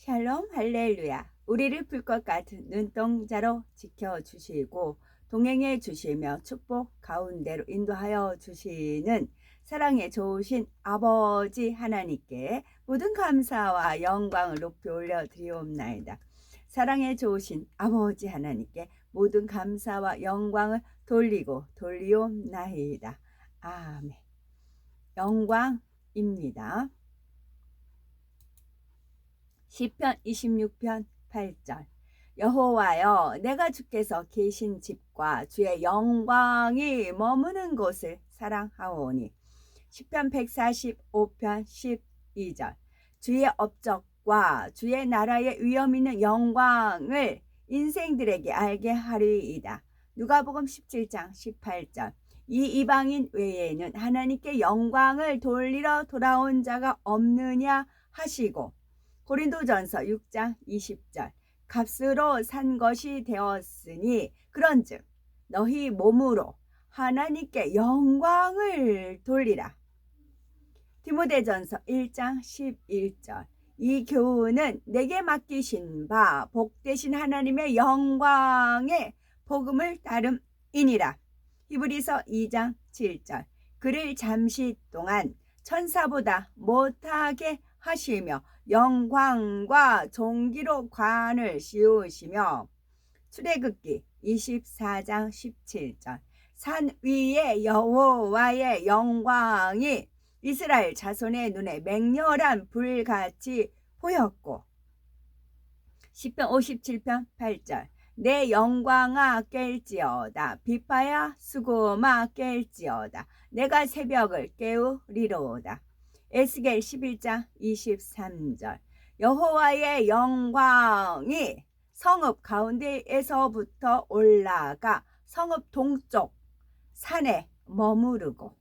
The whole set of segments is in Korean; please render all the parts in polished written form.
샬롬 할렐루야. 우리를 불꽃 같은 눈동자로 지켜주시고 동행해 주시며 축복 가운데로 인도하여 주시는 사랑에 좋으신 아버지 하나님께 모든 감사와 영광을 높이 올려드리옵나이다. 사랑에 좋으신 아버지 하나님께 모든 감사와 영광을 돌리옵나이다. 아멘. 영광입니다. 시편 26편 8절. 여호와여, 내가 주께서 계신 집과 주의 영광이 머무는 곳을 사랑하오니. 시편 145편 12절. 주의 업적과 주의 나라의 위엄 있는 영광을 인생들에게 알게 하리이다. 누가복음 17장 18절. 이 이방인 외에는 하나님께 영광을 돌리러 돌아온 자가 없느냐 하시고. 고린도전서 6장 20절. 값으로 산 것이 되었으니 그런즉 너희 몸으로 하나님께 영광을 돌리라. 디모데전서 1장 11절. 이 교훈은 내게 맡기신 바 복되신 하나님의 영광의 복음을 따름이니라. 히브리서 2장 7절. 그를 잠시 동안 천사보다 못하게 하시며 영광과 존귀로 관을 씌우시며. 출애굽기 24장 17절. 산 위에 여호와의 영광이 이스라엘 자손의 눈에 맹렬한 불같이 보였고. 시편 57편 8절. 내 영광아 깰지어다. 비파야 수고마 깰지어다. 내가 새벽을 깨우리로다. 에스겔 11장 23절. 여호와의 영광이 성읍 가운데에서부터 올라가 성읍 동쪽 산에 머무르고.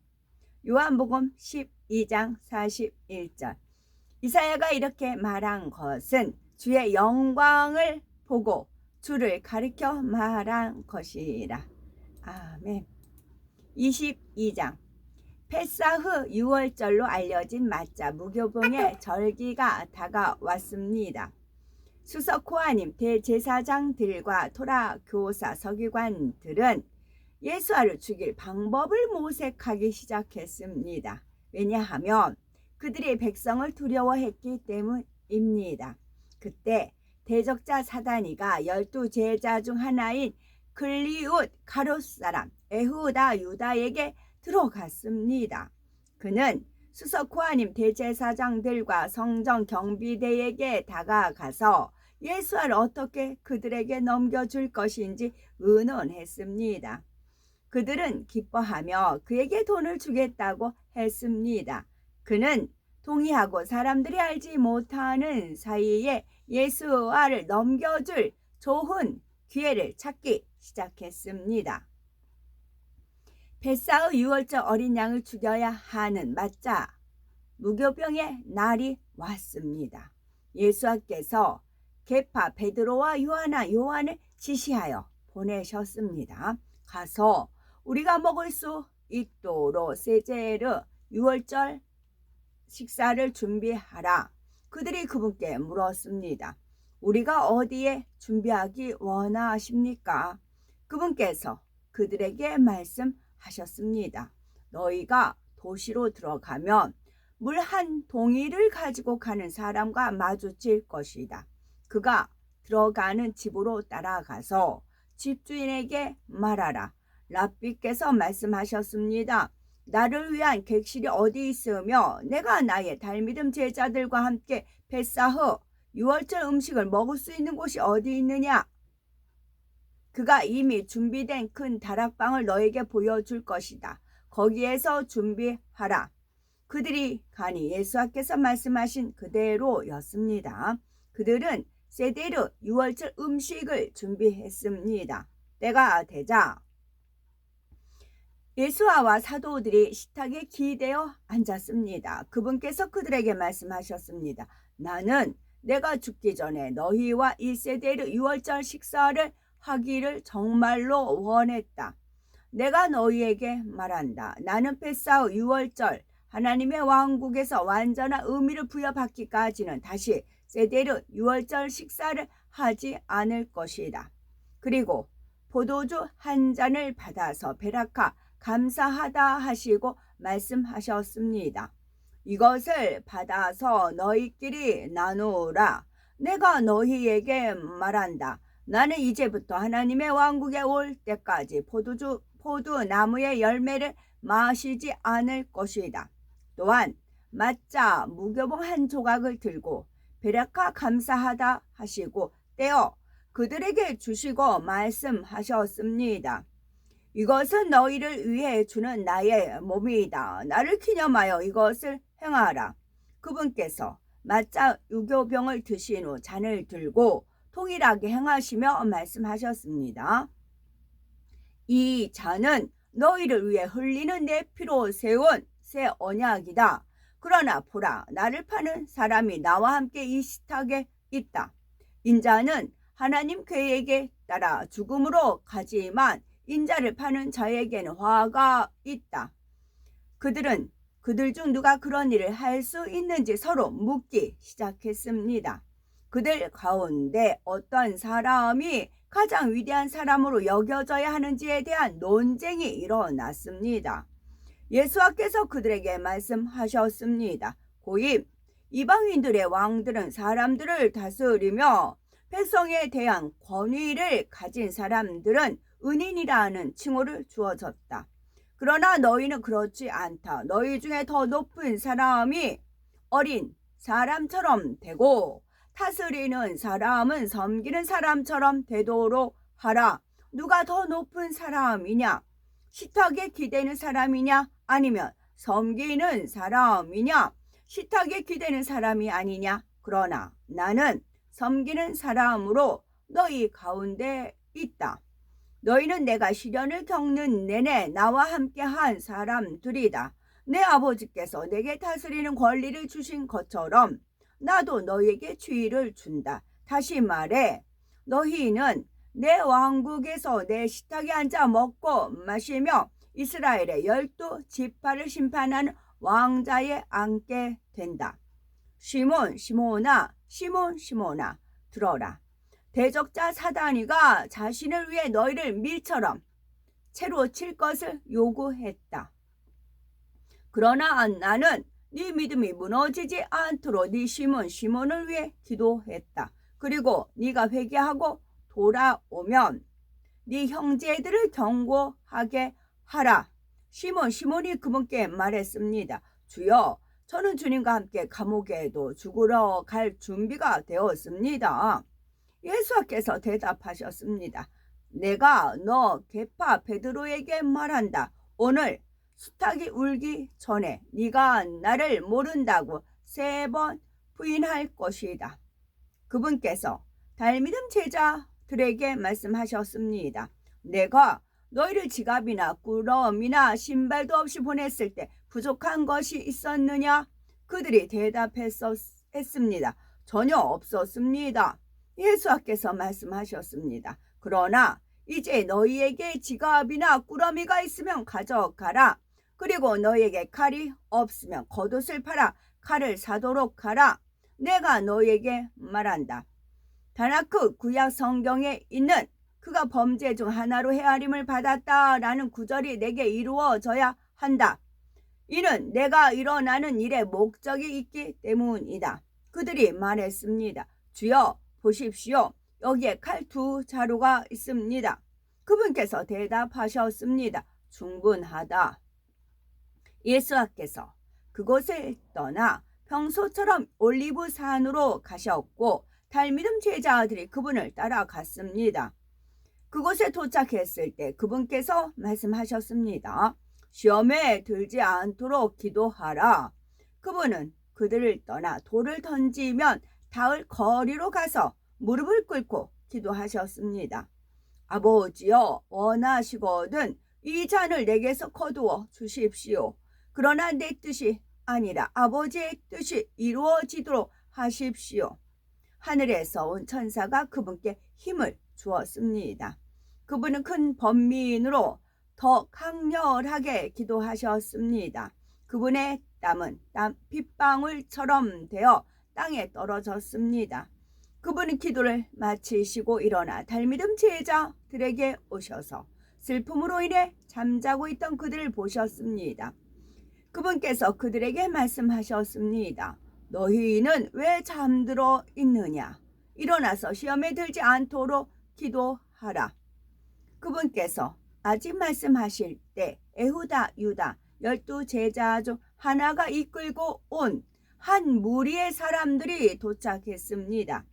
요한복음 12장 41절. 이사야가 이렇게 말한 것은 주의 영광을 보고 주를 가리켜 말한 것이라. 아멘. 22장. 페사흐 6월절로 알려진 마짜 무교봉의 절기가 다가왔습니다. 수석 코하님, 대제사장들과 토라 교사 서기관들은 예수아를 죽일 방법을 모색하기 시작했습니다. 왜냐하면 그들이 백성을 두려워했기 때문입니다. 그때 대적자 사다니가 12제자 중 하나인 글리웃 가롯 사람 에후다 유다에게 들어갔습니다. 그는 수석 코하님 대제사장들과 성전 경비대에게 다가가서 예수를 어떻게 그들에게 넘겨줄 것인지 의논했습니다. 그들은 기뻐하며 그에게 돈을 주겠다고 했습니다. 그는 동의하고 사람들이 알지 못하는 사이에 예수를 넘겨줄 좋은 기회를 찾기 시작했습니다. 베사의 6월절 어린 양을 죽여야 하는 마짜 무교병의 날이 왔습니다. 예수께서 계파, 베드로와 요한을 지시하여 보내셨습니다. 가서 우리가 먹을 수 있도록 세제르 6월절 식사를 준비하라. 그들이 그분께 물었습니다. 우리가 어디에 준비하기 원하십니까? 그분께서 그들에게 말씀하셨습니다. 너희가 도시로 들어가면 물 한 동이를 가지고 가는 사람과 마주칠 것이다. 그가 들어가는 집으로 따라가서 집주인에게 말하라. 랍비께서 말씀하셨습니다. 나를 위한 객실이 어디 있으며 내가 나의 달미듬 제자들과 함께 베사흐 6월절 음식을 먹을 수 있는 곳이 어디 있느냐? 그가 이미 준비된 큰 다락방을 너에게 보여줄 것이다. 거기에서 준비하라. 그들이 가니 예수께서 말씀하신 그대로였습니다. 그들은 세데르 6월절 음식을 준비했습니다. 때가 되자 예수와 사도들이 식탁에 기대어 앉았습니다. 그분께서 그들에게 말씀하셨습니다. 나는 내가 죽기 전에 너희와 이 세데르 6월절 식사를 하기를 정말로 원했다. 내가 너희에게 말한다. 나는 페사흐 6월절 하나님의 왕국에서 완전한 의미를 부여받기까지는 다시 세데르 유월절 식사를 하지 않을 것이다. 그리고 포도주 한 잔을 받아서 베라카 감사하다 하시고 말씀하셨습니다. 이것을 받아서 너희끼리 나누라. 내가 너희에게 말한다. 나는 이제부터 하나님의 왕국에 올 때까지 포도나무의 열매를 마시지 않을 것이다. 또한 맞자 무교봉 한 조각을 들고 베라카 감사하다 하시고 떼어 그들에게 주시고 말씀하셨습니다. 이것은 너희를 위해 주는 나의 몸이다. 나를 기념하여 이것을 행하라. 그분께서 맞자 유교병을 드신 후 잔을 들고 통일하게 행하시며 말씀하셨습니다. 이 잔은 너희를 위해 흘리는 내 피로 세운 새 언약이다. 그러나 보라, 나를 파는 사람이 나와 함께 이 식탁에 있다. 인자는 하나님 계획에 따라 죽음으로 가지만 인자를 파는 자에게는 화가 있다. 그들 중 누가 그런 일을 할 수 있는지 서로 묻기 시작했습니다. 그들 가운데 어떤 사람이 가장 위대한 사람으로 여겨져야 하는지에 대한 논쟁이 일어났습니다. 예수께서 그들에게 말씀하셨습니다. 고임, 이방인들의 왕들은 사람들을 다스리며 백성에 대한 권위를 가진 사람들은 은인이라는 칭호를 주어졌다. 그러나 너희는 그렇지 않다. 너희 중에 더 높은 사람이 어린 사람처럼 되고 다스리는 사람은 섬기는 사람처럼 되도록 하라. 누가 더 높은 사람이냐? 식탁에 기대는 사람이냐? 아니면 섬기는 사람이냐? 식탁에 기대는 사람이 아니냐? 그러나 나는 섬기는 사람으로 너희 가운데 있다. 너희는 내가 시련을 겪는 내내 나와 함께한 사람들이다. 내 아버지께서 내게 다스리는 권리를 주신 것처럼 나도 너희에게 주의를 준다. 다시 말해, 너희는 내 왕국에서 내 식탁에 앉아 먹고 마시며 이스라엘의 12지파를 심판하는 왕자에 앉게 된다. 시몬 시몬아, 시몬 시몬아, 들어라. 대적자 사단이가 자신을 위해 너희를 밀처럼 채로 칠 것을 요구했다. 그러나 나는 네 믿음이 무너지지 않도록 네 시몬을 위해 기도했다. 그리고 네가 회개하고 돌아오면 네 형제들을 경고하게 하라. 시몬이 그분께 말했습니다. 주여, 저는 주님과 함께 감옥에도 죽으러 갈 준비가 되었습니다. 예수께서 대답하셨습니다. 내가 너 계파 베드로에게 말한다. 오늘 수탉이 울기 전에 네가 나를 모른다고 3번 부인할 것이다. 그분께서 달미듬 제자들에게 말씀하셨습니다. 내가 너희를 지갑이나 꾸러미나 신발도 없이 보냈을 때 부족한 것이 있었느냐? 그들이 대답했습니다. 전혀 없었습니다. 예수께서 말씀하셨습니다. 그러나 이제 너희에게 지갑이나 꾸러미가 있으면 가져가라. 그리고 너희에게 칼이 없으면 겉옷을 팔아 칼을 사도록 하라. 내가 너희에게 말한다. 다나크 구약 성경에 있는 그가 범죄 중 하나로 헤아림을 받았다라는 구절이 내게 이루어져야 한다. 이는 내가 일어나는 일에 목적이 있기 때문이다. 그들이 말했습니다. 주여, 보십시오. 여기에 칼 2자루가 있습니다. 그분께서 대답하셨습니다. 충분하다. 예수께서 그곳을 떠나 평소처럼 올리브 산으로 가셨고 달미듬 제자들이 그분을 따라갔습니다. 그곳에 도착했을 때 그분께서 말씀하셨습니다. 시험에 들지 않도록 기도하라. 그분은 그들을 떠나 돌을 던지면 닿을 거리로 가서 무릎을 꿇고 기도하셨습니다. 아버지여, 원하시거든 이 잔을 내게서 거두어 주십시오. 그러나 내 뜻이 아니라 아버지의 뜻이 이루어지도록 하십시오. 하늘에서 온 천사가 그분께 힘을 주었습니다. 그분은 큰 번민으로 더 강렬하게 기도하셨습니다. 그분의 땀은 빗방울처럼 되어 땅에 떨어졌습니다. 그분은 기도를 마치시고 일어나 달미듬 제자들에게 오셔서 슬픔으로 인해 잠자고 있던 그들을 보셨습니다. 그분께서 그들에게 말씀하셨습니다. 너희는 왜 잠들어 있느냐? 일어나서 시험에 들지 않도록 기도하라. 그분께서 아직 말씀하실 때 에후다 유다 12 제자 중 하나가 이끌고 온 한 무리의 사람들이 도착했습니다.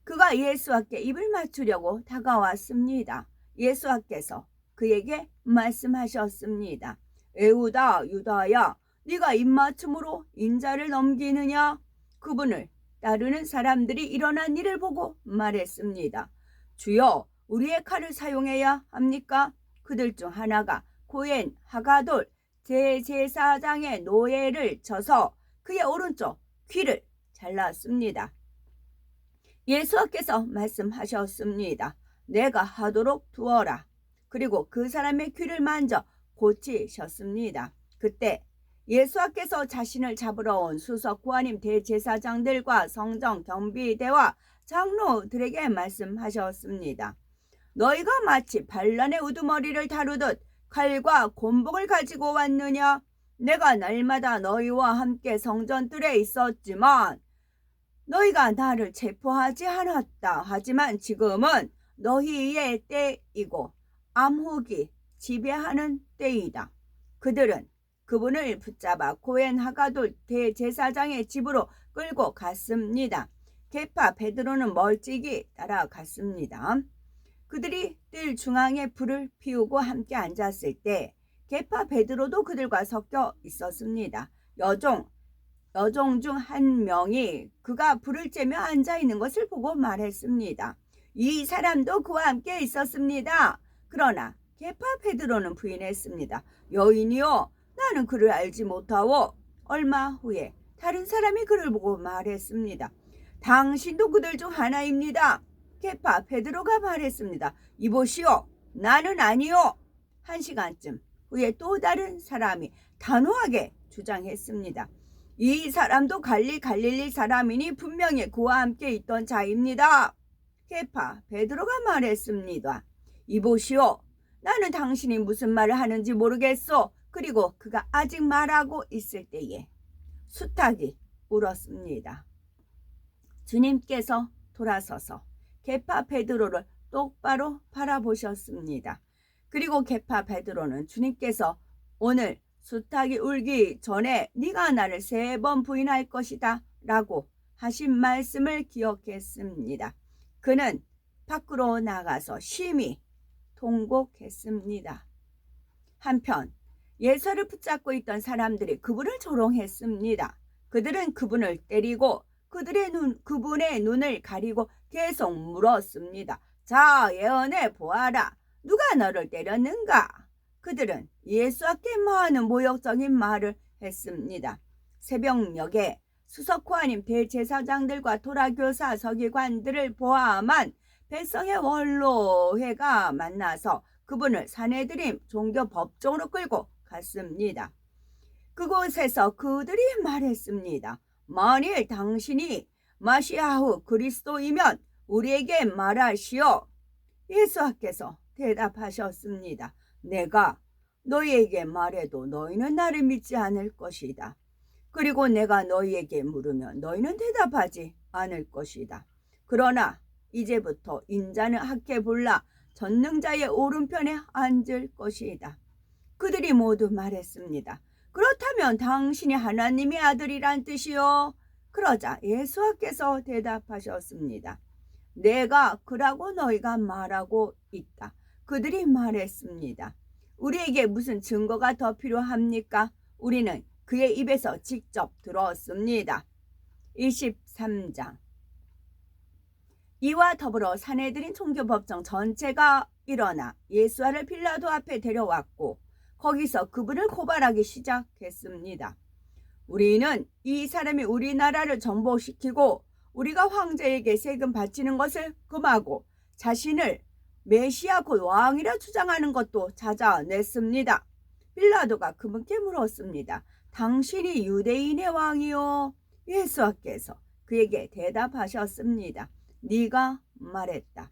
그가 예수께 입을 맞추려고 다가왔습니다. 예수께서 그에게 말씀하셨습니다. 에후다 유다야, 네가 입맞춤으로 인자를 넘기느냐? 그분을 따르는 사람들이 일어난 일을 보고 말했습니다. 주여, 우리의 칼을 사용해야 합니까? 그들 중 하나가 고엔 하가돌 대제사장의 노예를 쳐서 그의 오른쪽 귀를 잘랐습니다. 예수께서 말씀하셨습니다. 내가 하도록 두어라. 그리고 그 사람의 귀를 만져 고치셨습니다. 그때 예수께서 자신을 잡으러 온 수석 구하님 대제사장들과 성정 경비대와 장로들에게 말씀하셨습니다. 너희가 마치 반란의 우두머리를 다루듯 칼과 곤봉을 가지고 왔느냐? 내가 날마다 너희와 함께 성전들에 있었지만 너희가 나를 체포하지 않았다. 하지만 지금은 너희의 때이고 암흑이 지배하는 때이다. 그들은 그분을 붙잡아 고엔 하가돌 대제사장의 집으로 끌고 갔습니다. 게파 베드로는 멀찍이 따라갔습니다. 그들이 뜰 중앙에 불을 피우고 함께 앉았을 때 게파 베드로도 그들과 섞여 있었습니다. 여종 중 한 명이 그가 불을 쬐며 앉아 있는 것을 보고 말했습니다. 이 사람도 그와 함께 있었습니다. 그러나 게파 베드로는 부인했습니다. 여인이여, 나는 그를 알지 못하오. 얼마 후에 다른 사람이 그를 보고 말했습니다. 당신도 그들 중 하나입니다. 게파 베드로가 말했습니다. 이보시오, 나는 아니요. 1시간쯤 후에 또 다른 사람이 단호하게 주장했습니다. 이 사람도 갈릴리 사람이니 분명히 그와 함께 있던 자입니다. 게파 베드로가 말했습니다. 이보시오, 나는 당신이 무슨 말을 하는지 모르겠소. 그리고 그가 아직 말하고 있을 때에 수탉이 울었습니다. 주님께서 돌아서서 게파 베드로를 똑바로 바라보셨습니다. 그리고 게파 베드로는 주님께서 오늘 수탉이 울기 전에 네가 나를 3번 부인할 것이다 라고 하신 말씀을 기억했습니다. 그는 밖으로 나가서 심히 통곡했습니다. 한편 예수를 붙잡고 있던 사람들이 그분을 조롱했습니다. 그들은 그분을 때리고 그분의 눈을 가리고 계속 물었습니다. 자, 예언해 보아라. 누가 너를 때렸는가? 그들은 예수께 많은 모욕적인 말을 했습니다. 새벽녘에 수석구하님 대제사장들과 토라교사 서기관들을 포함한 백성의 원로회가 만나서 그분을 산헤드림 종교법정으로 끌고 갔습니다. 그곳에서 그들이 말했습니다. 만일 당신이 마시아후 그리스도이면 우리에게 말하시오. 예수께서 대답하셨습니다. 내가 너희에게 말해도 너희는 나를 믿지 않을 것이다. 그리고 내가 너희에게 물으면 너희는 대답하지 않을 것이다. 그러나 이제부터 인자는 학개 불라 전능자의 오른편에 앉을 것이다. 그들이 모두 말했습니다. 그렇다면 당신이 하나님의 아들이란 뜻이요? 그러자 예수께서 대답하셨습니다. 내가 그라고 너희가 말하고 있다. 그들이 말했습니다. 우리에게 무슨 증거가 더 필요합니까? 우리는 그의 입에서 직접 들었습니다. 23장. 이와 더불어 산헤드린 총교법정 전체가 일어나 예수를 빌라도 앞에 데려왔고 거기서 그분을 고발하기 시작했습니다. 우리는 이 사람이 우리나라를 정복시키고 우리가 황제에게 세금 바치는 것을 금하고 자신을 메시아 곧 왕이라 주장하는 것도 찾아냈습니다. 빌라도가 그분께 물었습니다. 당신이 유대인의 왕이요? 예수께서 그에게 대답하셨습니다. 네가 말했다.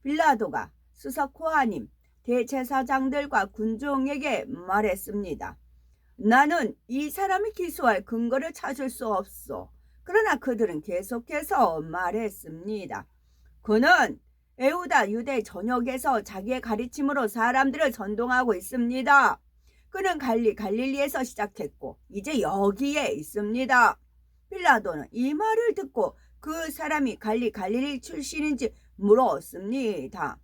빌라도가 수석 고하님, 대제사장들과 군중에게 말했습니다. 나는 이 사람이 기소할 근거를 찾을 수 없소. 그러나 그들은 계속해서 말했습니다. 그는 에우다 유대 전역에서 자기의 가르침으로 사람들을 전동하고 있습니다. 그는 갈릴리에서 시작했고 이제 여기에 있습니다. 빌라도는 이 말을 듣고 그 사람이 갈릴리 출신인지 물었습니다.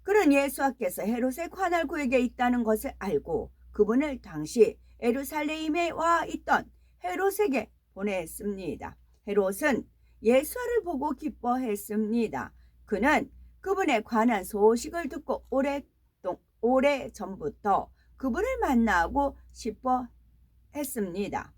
그는 예수께서 헤롯의 관할 구역에 있다는 것을 알고 그분을 당시 예루살렘에 와 있던 헤롯에게 보냈습니다. 헤롯은 예수를 보고 기뻐했습니다. 그는 그분에 관한 소식을 듣고 오래 전부터 그분을 만나고 싶어 했습니다.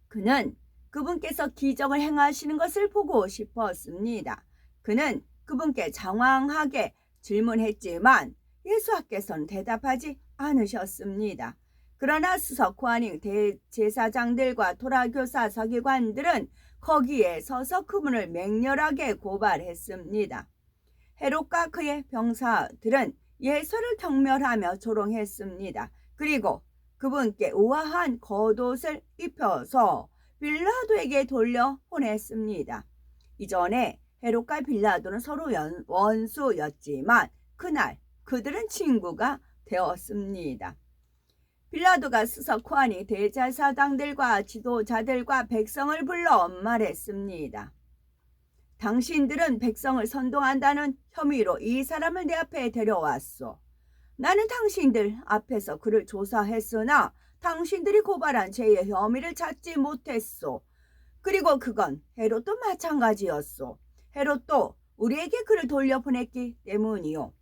그는 그분께서 기적을 행하시는 것을 보고 싶었습니다. 그는 그분께 장황하게 질문했지만 예수께서는 대답하지 않으셨습니다. 그러나 수석 고하님 대제사장들과 토라교사 서기관들은 거기에 서서 그분을 맹렬하게 고발했습니다. 헤롯과 그의 병사들은 예수를 경멸하며 조롱했습니다. 그리고 그분께 우아한 겉옷을 입혀서 빌라도에게 돌려보냈습니다. 이전에 헤롯과 빌라도는 서로 원수였지만 그날 그들은 친구가 되었습니다. 빌라도가 수석 고하니 대제사장들과 지도자들과 백성을 불러 말했습니다. 당신들은 백성을 선동한다는 혐의로 이 사람을 내 앞에 데려왔소. 나는 당신들 앞에서 그를 조사했으나 당신들이 고발한 죄의 혐의를 찾지 못했소. 그리고 그건 헤롯도 마찬가지였소. 헤롯도 우리에게 그를 돌려보냈기 때문이요.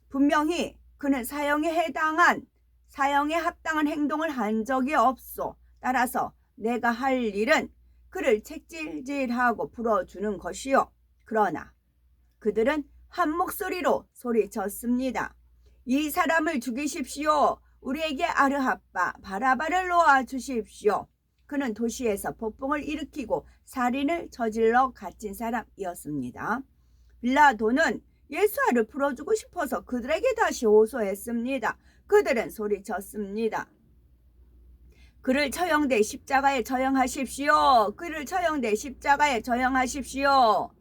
분명히 그는 사형에 합당한 행동을 한 적이 없소. 따라서 내가 할 일은 그를 책질질하고 풀어주는 것이요. 그러나 그들은 한 목소리로 소리쳤습니다. 이 사람을 죽이십시오. 우리에게 아르하빠 바라바를 놓아 주십시오. 그는 도시에서 폭풍을 일으키고 살인을 저질러 갇힌 사람이었습니다. 빌라도는 예수를 풀어주고 싶어서 그들에게 다시 호소했습니다. 그들은 소리쳤습니다. 그를 처형돼 십자가에 처형하십시오. 그를 처형돼 십자가에 처형하십시오.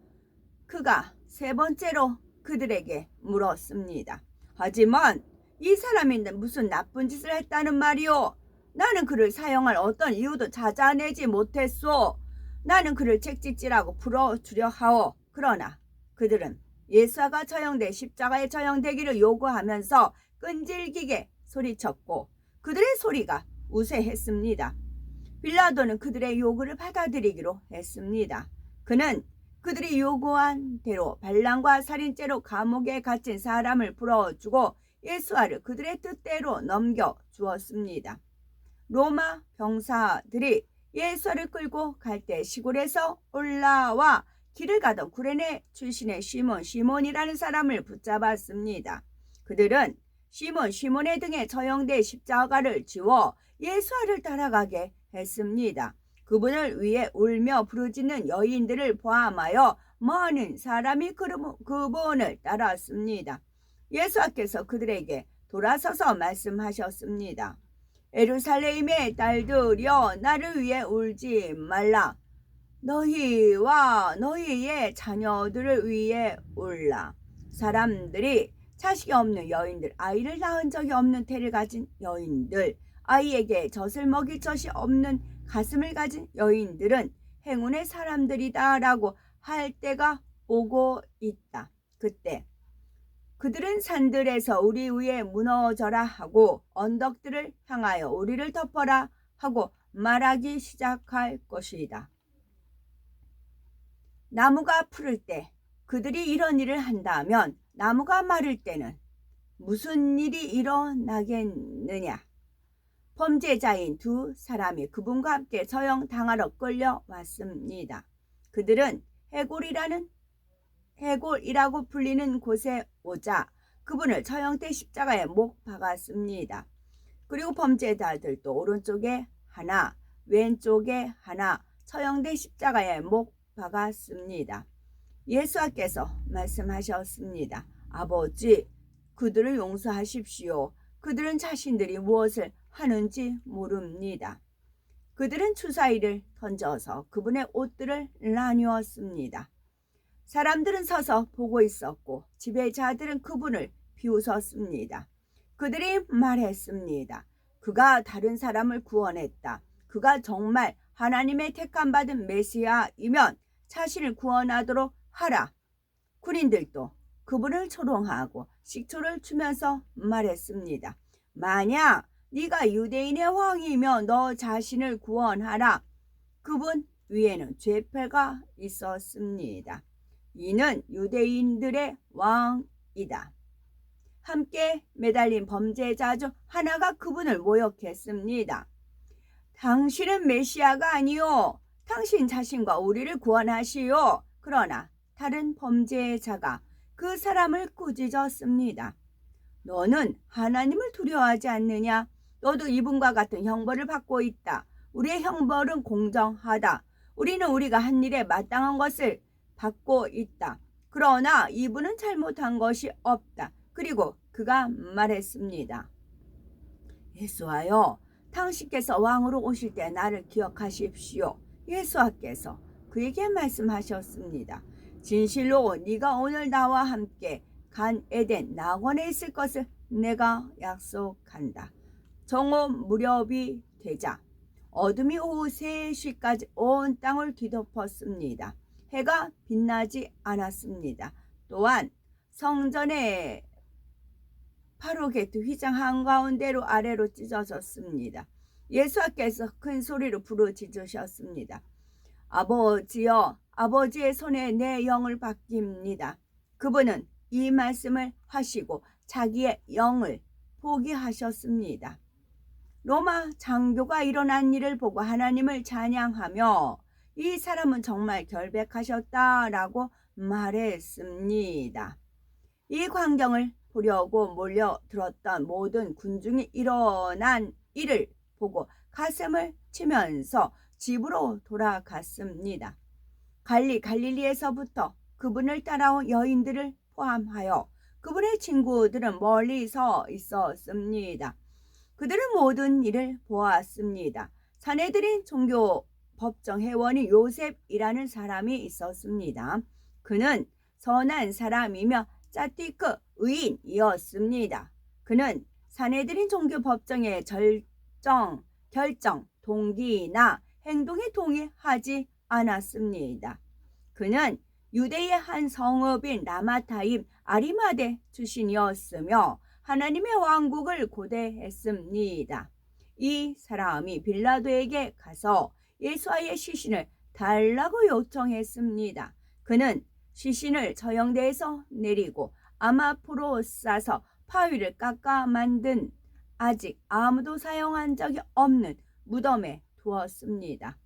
그가 세 번째로 그들에게 물었습니다. 하지만 이 사람이 무슨 나쁜 짓을 했다는 말이오? 나는 그를 사형할 어떤 이유도 찾아내지 못했소. 나는 그를 책짓질하고 풀어주려 하오. 그러나 그들은 예수가 처형돼 십자가에 처형되기를 요구하면서 끈질기게 소리쳤고 그들의 소리가 우세했습니다. 빌라도는 그들의 요구를 받아들이기로 했습니다. 그는 그들이 요구한 대로 반란과 살인죄로 감옥에 갇힌 사람을 풀어주고 예수를 그들의 뜻대로 넘겨주었습니다. 로마 병사들이 예수를 끌고 갈 때 시골에서 올라와 길을 가던 구레네 출신의 시몬이라는 사람을 붙잡았습니다. 그들은 시몬의 등에 처형된 십자가를 지워 예수를 따라가게 했습니다. 그분을 위해 울며 부르짖는 여인들을 포함하여 많은 사람이 그분을 따랐습니다. 예수께서 그들에게 돌아서서 말씀하셨습니다. 예루살렘의 딸들이여, 나를 위해 울지 말라. 너희와 너희의 자녀들을 위해 울라. 사람들이 자식이 없는 여인들, 아이를 낳은 적이 없는 태를 가진 여인들, 아이에게 젖을 먹일 젖이 없는 가슴을 가진 여인들은 행운의 사람들이다 라고 할 때가 오고 있다. 그때 그들은 산들에서 우리 위에 무너져라 하고 언덕들을 향하여 우리를 덮어라 하고 말하기 시작할 것이다. 나무가 푸를 때 그들이 이런 일을 한다면 나무가 마를 때는 무슨 일이 일어나겠느냐. 범죄자인 두 사람이 그분과 함께 처형당하러 끌려왔습니다. 그들은 해골이라고 불리는 곳에 오자 그분을 처형대 십자가에 못 박았습니다. 그리고 범죄자들도 오른쪽에 하나, 왼쪽에 하나 처형된 십자가에 못 박았습니다. 예수께서 말씀하셨습니다. 아버지, 그들을 용서하십시오. 그들은 자신들이 무엇을 하는지 모릅니다. 그들은 주사위를 던져서 그분의 옷들을 나누었습니다. 사람들은 서서 보고 있었고 지배자들은 그분을 비웃었습니다. 그들이 말했습니다. 그가 다른 사람을 구원했다. 그가 정말 하나님의 택함받은 메시아이면 자신을 구원하도록 하라. 군인들도 그분을 조롱하고 식초를 주면서 말했습니다. 만약 네가 유대인의 왕이면 너 자신을 구원하라. 그분 위에는 죄패가 있었습니다. 이는 유대인들의 왕이다. 함께 매달린 범죄자 중 하나가 그분을 모욕했습니다. 당신은 메시아가 아니요. 당신 자신과 우리를 구원하시오. 그러나 다른 범죄자가 그 사람을 꾸짖었습니다. 너는 하나님을 두려워하지 않느냐? 너도 이분과 같은 형벌을 받고 있다. 우리의 형벌은 공정하다. 우리는 우리가 한 일에 마땅한 것을 받고 있다. 그러나 이분은 잘못한 것이 없다. 그리고 그가 말했습니다. 예수하여, 당신께서 왕으로 오실 때 나를 기억하십시오. 예수께서 그에게 말씀하셨습니다. 진실로 네가 오늘 나와 함께 간 에덴 낙원에 있을 것을 내가 약속한다. 정오 무렵이 되자 어둠이 오후 3시까지 온 땅을 뒤덮었습니다. 해가 빛나지 않았습니다. 또한 성전의 바로게트 휘장 한가운데로 아래로 찢어졌습니다. 예수께서 큰 소리로 부르짖으셨습니다. 아버지여, 아버지의 손에 내 영을 맡깁니다. 그분은 이 말씀을 하시고 자기의 영을 포기하셨습니다. 로마 장교가 일어난 일을 보고 하나님을 찬양하며 이 사람은 정말 결백하셨다라고 말했습니다. 이 광경을 보려고 몰려들었던 모든 군중이 일어난 일을 보고 가슴을 치면서 집으로 돌아갔습니다. 갈릴리에서부터 그분을 따라온 여인들을 포함하여 그분의 친구들은 멀리 서 있었습니다. 그들은 모든 일을 보았습니다. 사내들인 종교 법정 회원이 요셉이라는 사람이 있었습니다. 그는 선한 사람이며 짜티크 의인이었습니다. 그는 사내들인 종교 법정의 결정, 동기나 행동에 동의하지 않았습니다. 그는 유대의 한 성읍인 라마타임 아리마대 출신이었으며 하나님의 왕국을 고대했습니다. 이 사람이 빌라도에게 가서 예수와의 시신을 달라고 요청했습니다. 그는 시신을 처형대에서 내리고 암 앞으로 싸서 파위를 깎아 만든 아직 아무도 사용한 적이 없는 무덤에 두었습니다.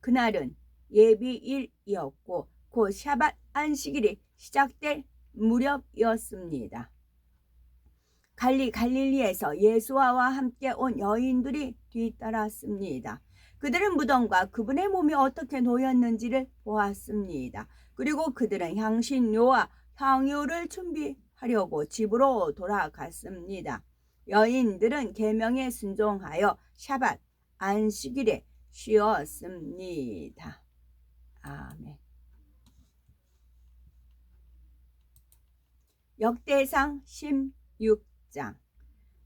그날은 예비일이었고 곧 샤밧 안식일이 시작될 무렵이었습니다. 갈릴리에서 예수와 함께 온 여인들이 뒤따랐습니다. 그들은 무덤과 그분의 몸이 어떻게 놓였는지를 보았습니다. 그리고 그들은 향신료와 향유를 준비하려고 집으로 돌아갔습니다. 여인들은 계명에 순종하여 샤밧 안식일에 쉬었습니다. 아멘. 역대상 16장.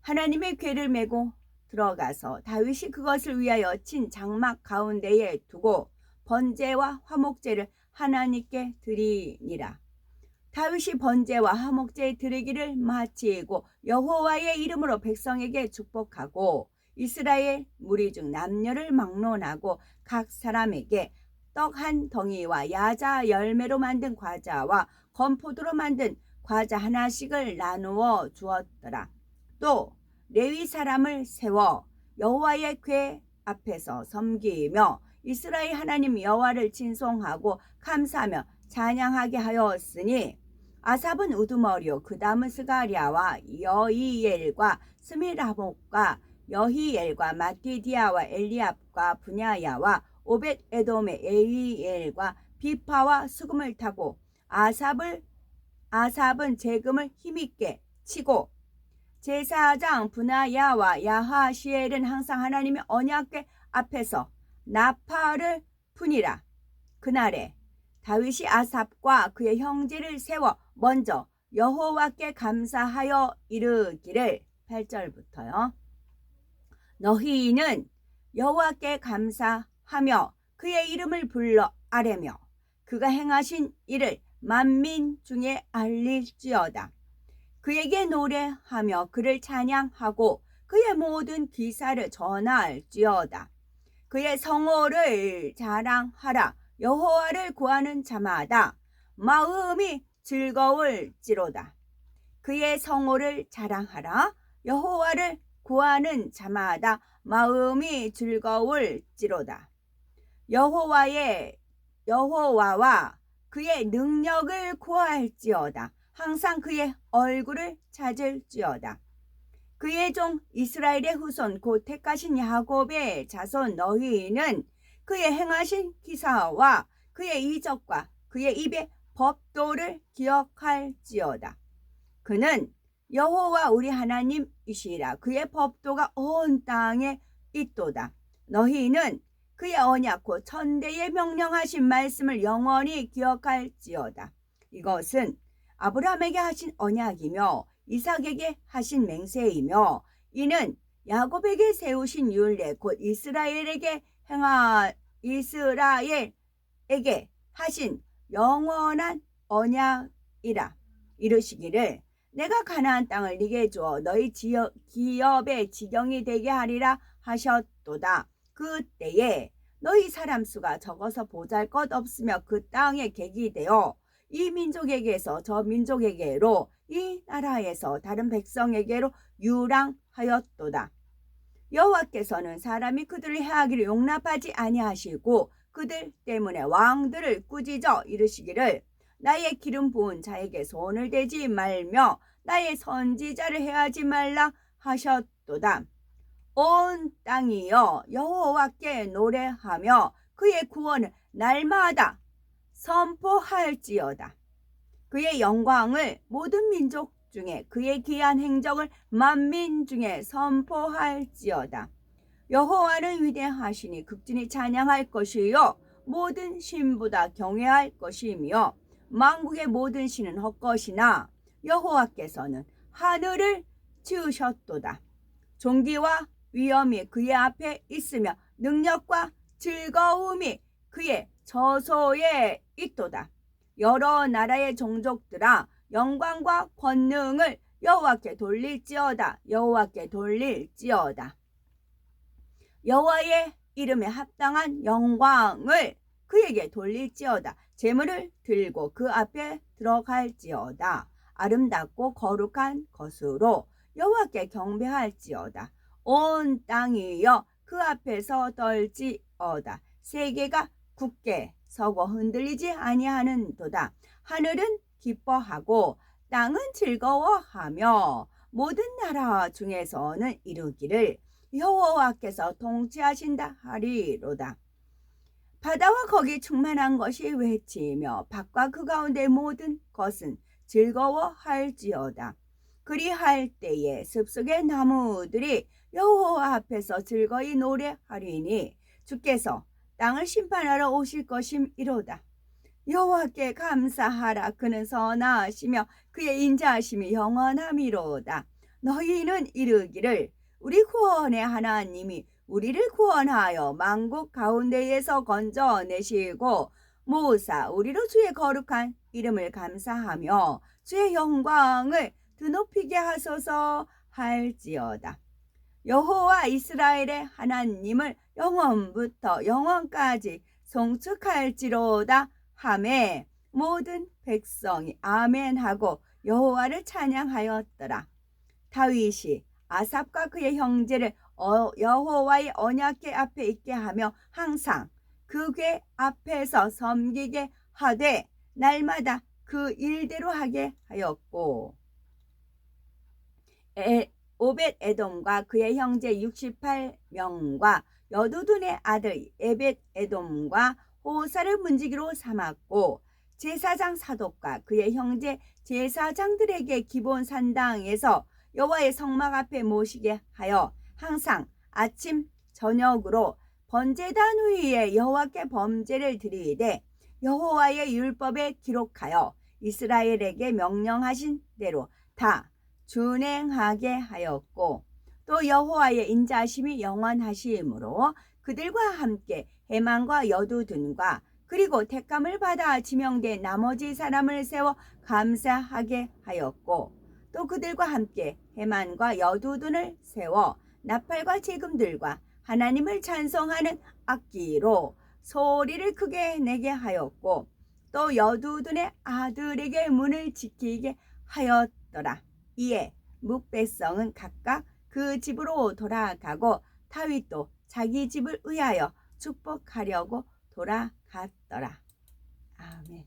하나님의 궤를 메고 들어가서 다윗이 그것을 위하여 친 장막 가운데에 두고 번제와 화목제를 하나님께 드리니라. 다윗이 번제와 화목제 드리기를 마치고 여호와의 이름으로 백성에게 축복하고 이스라엘 무리 중 남녀를 막론하고 각 사람에게 떡 한 덩이와 야자 열매로 만든 과자와 건포도로 만든 과자 하나씩을 나누어 주었더라. 또 레위 사람을 세워 여호와의 궤 앞에서 섬기며 이스라엘 하나님 여호와를 진송하고 감사하며 찬양하게 하였으니 아삽은 우두머리요 그 다음은 스가랴와 여이엘과 스미라목과 여히엘과 마티디아와 엘리압과 분야야와 오벳 에돔의 예히엘과 비파와 수금을 타고 아삽은 재금을 힘있게 치고 제사장 분하야와 야하시엘은 항상 하나님의 언약궤 앞에서 나팔을 푸니라. 그날에 다윗이 아삽과 그의 형제를 세워 먼저 여호와께 감사하여 이르기를 8절부터요. 너희는 여호와께 감사하며 그의 이름을 불러 아뢰며 그가 행하신 일을 만민 중에 알릴지어다. 그에게 노래하며 그를 찬양하고 그의 모든 기사를 전할지어다. 그의 성호를 자랑하라. 여호와를 구하는 자마다 마음이 즐거울지로다. 그의 성호를 자랑하라. 여호와를 구하는 자마다 마음이 즐거울지로다. 여호와와 그의 능력을 구할지어다. 항상 그의 얼굴을 찾을지어다. 그의 종 이스라엘의 후손 곧 택하신 야곱의 자손 너희는 그의 행하신 기사와 그의 이적과 그의 입의 법도를 기억할지어다. 그는 여호와 우리 하나님이시라. 그의 법도가 온 땅에 있도다. 너희는 그의 언약 곧 천대에 명령하신 말씀을 영원히 기억할지어다. 이것은 아브라함에게 하신 언약이며 이삭에게 하신 맹세이며 이는 야곱에게 세우신 율례 곧 이스라엘에게 하신 영원한 언약이라. 이르시기를 내가 가나안 땅을 네게 주어 너희 기업의 지경이 되게 하리라 하셨도다. 그때에 너희 사람 수가 적어서 보잘것없으며 그 땅의 객이 되어 이 민족에게서 저 민족에게로 이 나라에서 다른 백성에게로 유랑하였도다. 여호와께서는 사람이 그들을 해하기를 용납하지 아니하시고 그들 때문에 왕들을 꾸짖어 이르시기를 나의 기름 부은 자에게 손을 대지 말며 나의 선지자를 해하지 말라 하셨도다. 온 땅이여 여호와께 노래하며 그의 구원을 날마다 선포할지어다. 그의 영광을 모든 민족 중에 그의 귀한 행적을 만민 중에 선포할지어다. 여호와는 위대하시니 극진히 찬양할 것이요 모든 신보다 경외할 것이며 만국의 모든 신은 헛것이나 여호와께서는 하늘을 지으셨도다. 존귀와 위엄이 그의 앞에 있으며 능력과 즐거움이 그의 저소에 있도다. 여러 나라의 종족들아 영광과 권능을 여호와께 돌릴지어다. 여호와께 돌릴지어다. 여호와의 이름에 합당한 영광을 그에게 돌릴지어다. 제물을 들고 그 앞에 들어갈지어다. 아름답고 거룩한 것으로 여호와께 경배할지어다. 온 땅이여 그 앞에서 떨지어다. 세계가 굳게 서고 흔들리지 아니하는도다. 하늘은 기뻐하고 땅은 즐거워하며 모든 나라 중에서는 이르기를 여호와께서 통치하신다 하리로다. 바다와 거기 충만한 것이 외치며 밭과 그 가운데 모든 것은 즐거워할지어다. 그리할 때에 숲속의 나무들이 여호와 앞에서 즐거이 노래하리니 주께서 땅을 심판하러 오실 것임이로다. 여호와께 감사하라. 그는 선하시며 그의 인자하심이 영원함이로다. 너희는 이르기를 우리 구원의 하나님이 우리를 구원하여 만국 가운데에서 건져내시고 모사 우리로 주의 거룩한 이름을 감사하며 주의 영광을 드높이게 하소서 할지어다. 여호와 이스라엘의 하나님을 영원부터 영원까지 송축할지로다 하매 모든 백성이 아멘하고 여호와를 찬양하였더라. 다윗이 아삽과 그의 형제를 여호와의 언약궤 앞에 있게 하며 항상 그 궤 앞에서 섬기게 하되 날마다 그 일대로 하게 하였고 오벳 에돔과 그의 형제 68명과 여두둔의 아들 에벳 에돔과 호사를 문지기로 삼았고 제사장 사독과 그의 형제 제사장들에게 기본 산당에서 여호와의 성막 앞에 모시게 하여 항상 아침 저녁으로 번제단 위에 여호와께 범제를 드리되 여호와의 율법에 기록하여 이스라엘에게 명령하신 대로 다 준행하게 하였고 또 여호와의 인자심이 영원하시므로 그들과 함께 해만과 여두둔과 그리고 택감을 받아 지명된 나머지 사람을 세워 감사하게 하였고 또 그들과 함께 해만과 여두둔을 세워 나팔과 재금들과 하나님을 찬송하는 악기로 소리를 크게 내게 하였고 또 여두둔의 아들에게 문을 지키게 하였더라. 이에 뭇배성은 각각 그 집으로 돌아가고 다윗도 자기 집을 의하여 축복하려고 돌아갔더라. 아멘.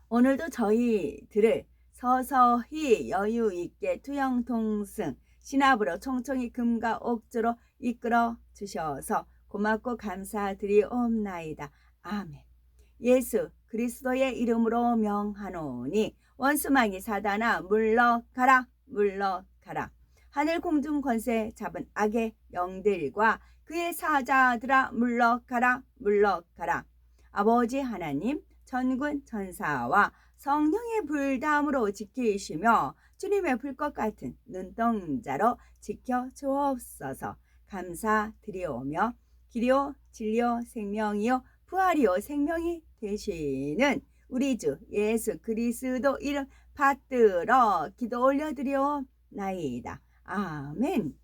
오늘도 저희들을 서서히 여유 있게 투영통승 신압으로 총총히 금과 옥조로 이끌어 주셔서 고맙고 감사드리옵나이다. 아멘. 예수 그리스도의 이름으로 명하노니 원수마귀 사단아 물러가라 물러가라. 하늘 공중 권세 잡은 악의 영들과 그의 사자들아 물러가라 물러가라. 아버지 하나님 전군 전사와 성령의 불담으로 지키시며 주님의 불꽃 같은 눈동자로 지켜 주옵소서. 감사드리오며 길이요 진리요 생명이요 부활이요 생명이 되시는 우리 주 예수 그리스도 이름 받들어 기도 올려드리옵나이다. 아멘.